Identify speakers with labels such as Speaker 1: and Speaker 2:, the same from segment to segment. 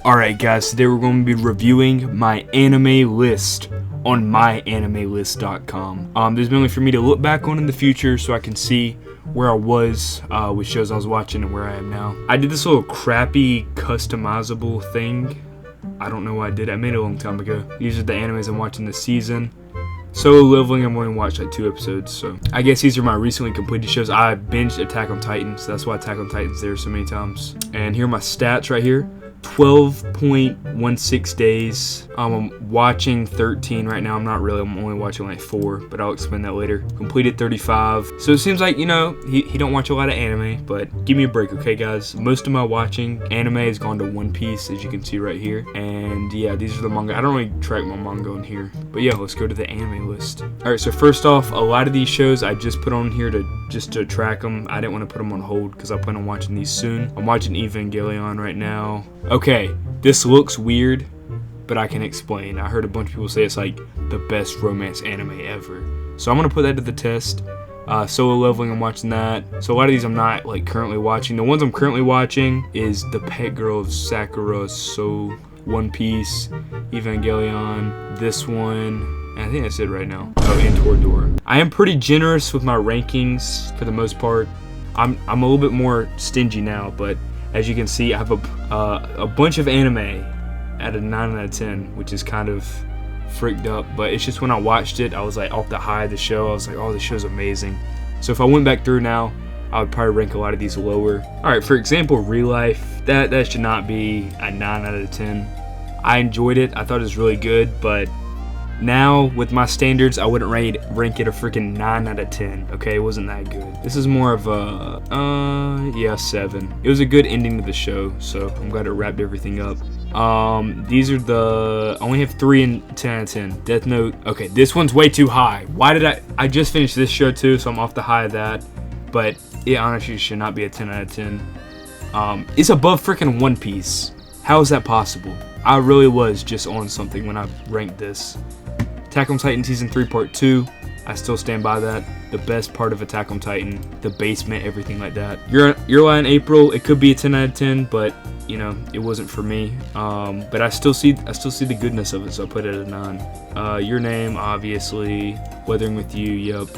Speaker 1: Alright guys, today we're going to be reviewing my anime list on myanimelist.com. This is mainly for me to look back on in the future so I can see where I was with shows I was watching and where I am now. I did this little crappy customizable thing. I don't know why I did it. I made it a long time ago. These are the animes I'm watching this season. Solo Leveling, I've only watched like 2 episodes, so I guess these are my recently completed shows. I binged Attack on Titan, so that's why Attack on Titan's there so many times. And here are my stats right here. 12.16 days. I'm watching 13 right now. I'm only watching like 4, but I'll explain that later. Completed 35. So it seems like, you know, he don't watch a lot of anime, but give me a break, okay guys? Most of my watching anime has gone to One Piece, as you can see right here. And yeah, these are the manga. I don't really track my manga in here. But yeah, let's go to the anime list. Alright, so first off, a lot of these shows I just put on here just to track them. I didn't want to put them on hold because I plan on watching these soon. I'm watching Evangelion right now. Okay, this looks weird, but I can explain. I heard a bunch of people say it's like the best romance anime ever. So I'm going to put that to the test. Solo Leveling, I'm watching that. So a lot of these I'm not like currently watching. The ones I'm currently watching is The Pet Girl of Sakura, So One Piece, Evangelion, this one, and I think that's it right now. Oh, and Toradora. I am pretty generous with my rankings for the most part. I'm a little bit more stingy now, but as you can see, I have a bunch of anime at a 9 out of 10, which is kind of freaked up. But it's just when I watched it, I was like off the high of the show. I was like, oh, this show's amazing. So if I went back through now, I would probably rank a lot of these lower. All right, for example, Real Life, that should not be a 9 out of 10. I enjoyed it. I thought it was really good, but now, with my standards, I wouldn't rank it a freaking 9 out of 10, okay? It wasn't that good. This is more of a, 7. It was a good ending to the show, so I'm glad it wrapped everything up. These are I only have 3 and 10 out of 10. Death Note, okay, this one's way too high. Why did I just finished this show too, so I'm off the high of that, but it honestly should not be a 10 out of 10. It's above freaking One Piece. How is that possible? I really was just on something when I ranked this. Attack on Titan Season 3 Part 2, I still stand by that. The best part of Attack on Titan, the basement, everything like that. Your Lie in April, it could be a 10 out of 10, but you know, it wasn't for me. But I still see the goodness of it, so I put it at a 9. Your Name, obviously. Weathering with You, yep.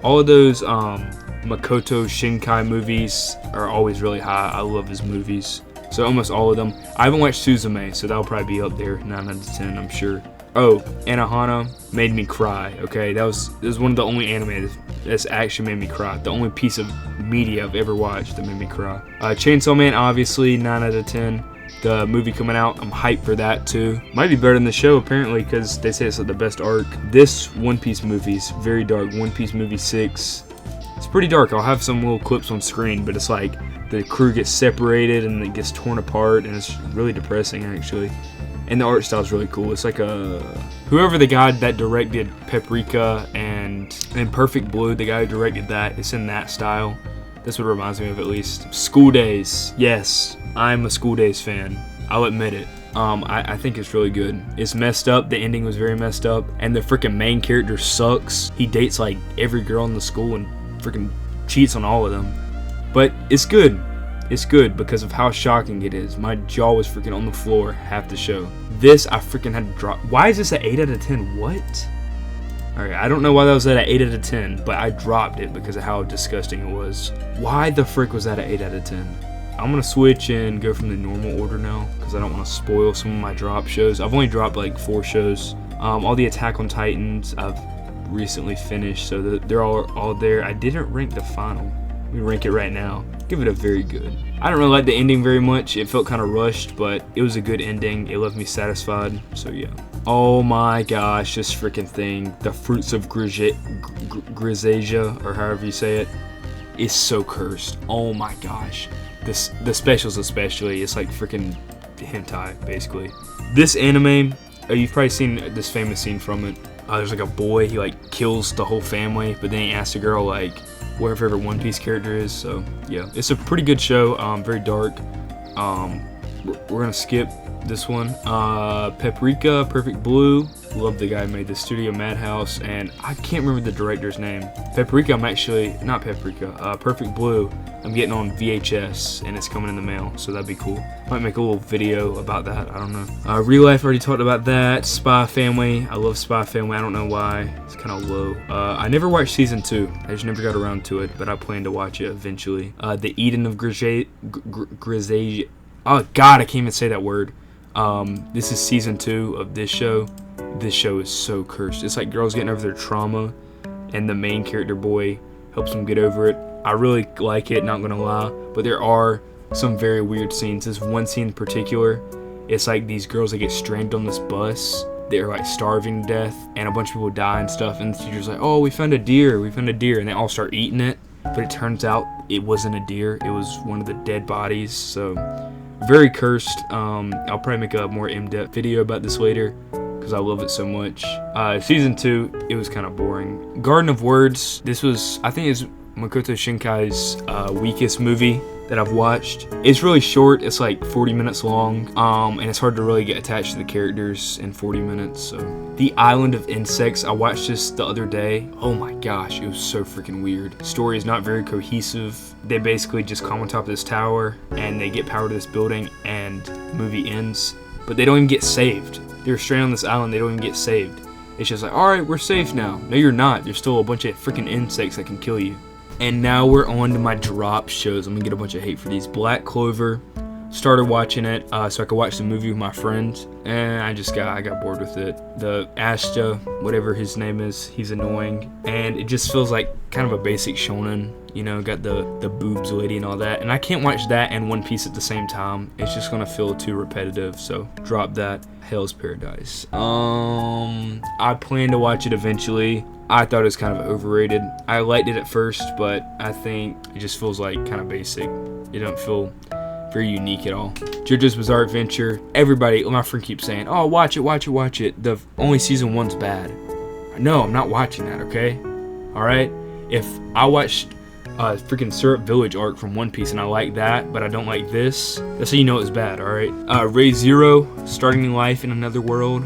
Speaker 1: All of those Makoto Shinkai movies are always really high. I love his movies. So almost all of them. I haven't watched Suzume, so that'll probably be up there, 9 out of 10, I'm sure. Oh, Anohana made me cry, okay? That was one of the only anime that's actually made me cry. The only piece of media I've ever watched that made me cry. Chainsaw Man, obviously, 9 out of 10. The movie coming out, I'm hyped for that too. Might be better than the show, apparently, because they say it's like the best arc. This One Piece movie is very dark. One Piece movie 6. It's pretty dark. I'll have some little clips on screen, but it's like the crew gets separated and it gets torn apart, and it's really depressing, actually. And the art style is really cool. It's like whoever the guy that directed Paprika and Perfect Blue, the guy who directed that, it's in that style. That's what it reminds me of, at least. School Days. Yes, I'm a School Days fan. I'll admit it. I think it's really good. It's messed up. The ending was very messed up. And the freaking main character sucks. He dates like every girl in the school and freaking cheats on all of them. But it's good. It's good because of how shocking it is. My jaw was freaking on the floor half the show. This, I freaking had to drop. Why is this an 8 out of 10? What? Alright, I don't know why that was at an 8 out of 10, but I dropped it because of how disgusting it was. Why the frick was that an 8 out of 10? I'm going to switch and go from the normal order now because I don't want to spoil some of my drop shows. I've only dropped like 4 shows. All the Attack on Titans I've recently finished, so they're all there. I didn't rank the final. We rank it right now. Give it a very good. I don't really like the ending very much. It felt kind of rushed, but it was a good ending. It left me satisfied, so yeah. Oh my gosh, this freaking thing. The Fruits of Grisasia, or however you say it, is so cursed. Oh my gosh. The specials especially, it's like freaking hentai, basically. This anime, you've probably seen this famous scene from it. There's like a boy, he like kills the whole family, but then he asks a girl like what her favorite One Piece character is. So yeah, it's a pretty good show. Very dark. We're gonna skip this one. Paprika, Perfect Blue. Love the guy who made the Studio Madhouse, and I can't remember the director's name. Paprika, I'm actually, not Paprika, Perfect Blue, I'm getting on VHS, and it's coming in the mail, so that'd be cool. Might make a little video about that, I don't know. Real Life, already talked about that. Spy Family, I love Spy Family, I don't know why, it's kind of low. I never watched season 2, I just never got around to it, but I plan to watch it eventually. The Eden of Grisage, oh god, I can't even say that word. This is season 2 of this show. This show is so cursed. It's like girls getting over their trauma, and the main character boy helps them get over it. I really like it, not gonna lie, but there are some very weird scenes. This one scene in particular, it's like these girls that get stranded on this bus. They're like starving to death, and a bunch of people die and stuff, and the teacher's like, oh, we found a deer, and they all start eating it, but it turns out it wasn't a deer, it was one of the dead bodies. So very cursed. I'll probably make a more in-depth video about this later because I love it so much. Season 2, it was kind of boring. Garden of Words, this was, I think it's Makoto Shinkai's weakest movie that I've watched. It's really short, it's like 40 minutes long, and it's hard to really get attached to the characters in 40 minutes. So The Island of Insects, I watched this the other day. Oh my gosh, it was so freaking weird. The story is not very cohesive. They basically just come on top of this tower and they get power to this building, and the movie ends, but they don't even get saved. They're stranded on this island, they don't even get saved. It's just like, alright, we're safe now. No, you're not. There's still a bunch of freaking insects that can kill you. And now we're on to my drop shows. I'm gonna get a bunch of hate for these. Black Clover, started watching it so I could watch the movie with my friends, and I got bored with it. The Asta, whatever his name is, he's annoying, and it just feels like kind of a basic shonen. You know, got the boobs lady and all that, and I can't watch that and One Piece at the same time. It's just gonna feel too repetitive, so drop that. Hell's Paradise. I plan to watch it eventually. I thought it was kind of overrated. I liked it at first, but I think it just feels like kind of basic. It don't feel very unique at all. JoJo's Bizarre Adventure. Everybody, my friend keeps saying, oh, watch it, watch it, watch it. The only season 1's bad. No, I'm not watching that, okay? Alright? If I watched freaking Syrup Village arc from One Piece and I like that, but I don't like this, that's how you know it's bad, alright? Ray Zero, Starting Life in Another World.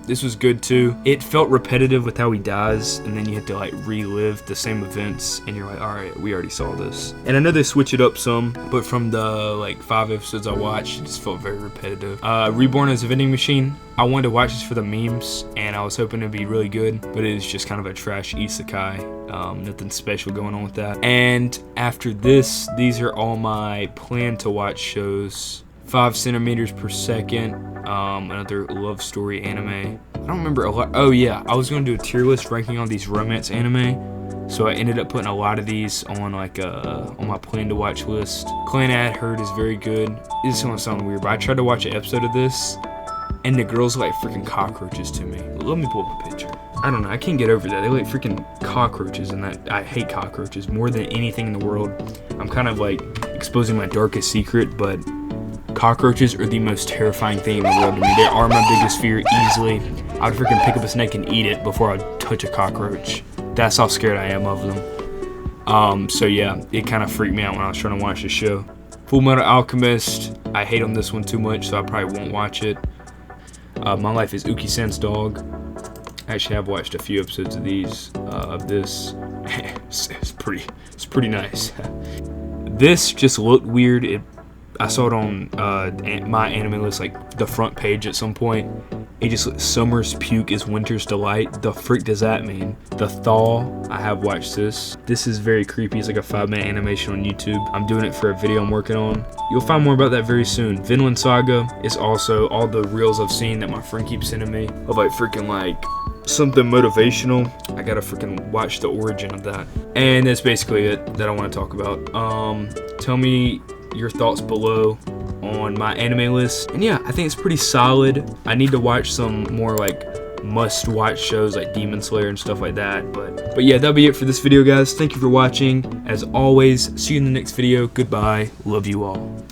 Speaker 1: This was good too. It felt repetitive with how he dies, and then you have to like relive the same events, and you're like, alright, we already saw this. And I know they switch it up some, but from the like 5 episodes I watched, it just felt very repetitive. Reborn as a Vending Machine. I wanted to watch this for the memes, and I was hoping it'd be really good, but it is just kind of a trash isekai. Nothing special going on with that. And after this, these are all my plan to watch shows. 5 centimeters per second, another love story anime. I don't remember a lot. Oh yeah, I was going to do a tier list ranking on these romance anime, so I ended up putting a lot of these on like on my plan to watch list. Clan Ad Herd is very good. This is gonna sound weird, but I tried to watch an episode of this, and the girls are like freaking cockroaches to me. Let me pull up a picture. I don't know, I can't get over that. They like freaking cockroaches, and that I hate cockroaches more than anything in the world. I'm kind of like exposing my darkest secret, but cockroaches are the most terrifying thing in the world to me. They are my biggest fear easily. I would freaking pick up a snake and eat it before I'd touch a cockroach. That's how scared I am of them. So yeah, it kind of freaked me out when I was trying to watch the show. Full Metal Alchemist, I hate on this one too much, so I probably won't watch it. My Life is Uki-san's Dog. Actually, I've watched a few episodes of these, of this. It's pretty nice. This just looked weird. I saw it on my anime list, like the front page at some point. It just looked, Summer's Puke is Winter's Delight. The frick does that mean? The Thaw, I have watched this. This is very creepy. It's like a 5-minute animation on YouTube. I'm doing it for a video I'm working on. You'll find more about that very soon. Vinland Saga is also all the reels I've seen that my friend keeps sending me of like freaking like something motivational. I gotta freaking watch the origin of that. And that's basically it that I want to talk about. Tell me your thoughts below on my anime list. And yeah, I think it's pretty solid. I need to watch some more like must-watch shows like Demon Slayer and stuff like that. But yeah, that'll be it for this video, guys. Thank you for watching. As always, see you in the next video. Goodbye. Love you all.